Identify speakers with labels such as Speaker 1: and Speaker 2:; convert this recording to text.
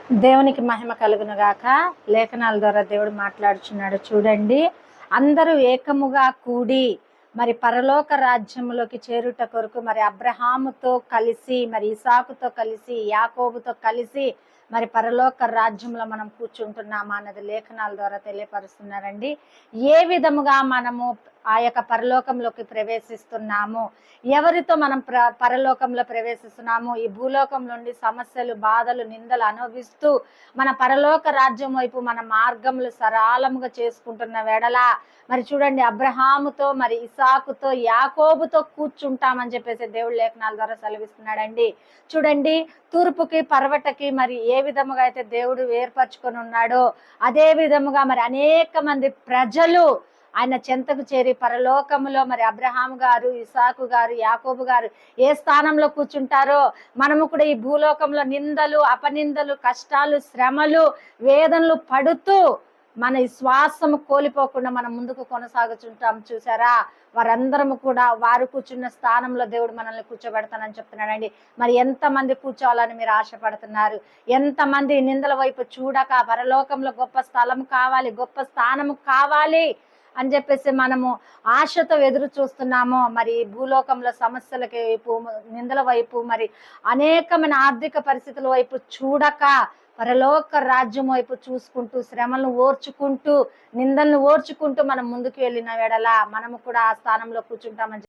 Speaker 1: దేవునికి మహిమ కలుగును గాక. లేఖనాల ద్వారా దేవుడు మాట్లాడుచున్నాడు. చూడండి, అందరూ ఏకముగా కూడి మరి పరలోక రాజ్యములోకి చేరుట కొరకు మరి అబ్రహాముతో కలిసి, మరి ఇసాకుతో కలిసి, యాకోబుతో కలిసి మరి పరలోక రాజ్యంలో మనం కూర్చుంటున్నామా అన్నది లేఖనాల ద్వారా తెలియపరుస్తున్నారండి. ఏ విధముగా మనము ఆ యొక్క పరలోకంలోకి ప్రవేశిస్తున్నాము, ఎవరితో మనం పరలోకంలో ప్రవేశిస్తున్నాము, ఈ భూలోకం నుండి సమస్యలు, బాధలు, నిందలు అనుభవిస్తూ మన పరలోక రాజ్యం వైపు మన మార్గములు సరళముగా చేసుకుంటున్న వేళల మరి చూడండి, అబ్రహాముతో, మరి ఇసాకుతో, యాకోబుతో కూర్చుంటామని చెప్పేసి దేవుడు లేఖనాల ద్వారా సెలవిస్తున్నాడండి. చూడండి, తూర్పుకి పర్వటకి మరి ఏ విధముగా అయితే దేవుడు ఏర్పరచుకొని ఉన్నాడో అదే విధముగా మరి అనేక మంది ప్రజలు ఆయన చెంతకు చేరి పరలోకములో మరి అబ్రహాము గారు, ఇసాకు గారు, యాకోబు గారు ఏ స్థానంలో కూర్చుంటారో మనము కూడా ఈ భూలోకంలో నిందలు, అపనిందలు, కష్టాలు, శ్రమలు, వేదనలు పడుతూ మన శ్వాసము కోల్పోకుండా మనం ముందుకు కొనసాగుతుంటాం. చూసారా, వారందరము కూడా వారు కూర్చున్న స్థానంలో దేవుడు మనల్ని కూర్చోబెడతానని చెప్తున్నాడండి. మరి ఎంతమంది కూర్చోవాలని మీరు ఆశపడుతున్నారు? ఎంతమంది నిందల వైపు చూడక పరలోకంలో గొప్ప స్థలం కావాలి, గొప్ప స్థానము కావాలి అని చెప్పేసి మనము ఆశతో ఎదురు చూస్తున్నామో, మరి భూలోకంలో సమస్యల వైపు, నిందల వైపు, మరి అనేకమైన ఆర్థిక పరిస్థితుల వైపు చూడక పరలోక రాజ్యం వైపు చూసుకుంటూ, శ్రమలను ఓర్చుకుంటూ, నిందలను ఓర్చుకుంటూ మనం ముందుకు వెళ్ళిన వేళల మనము కూడా ఆ స్థానంలో కూర్చుంటామని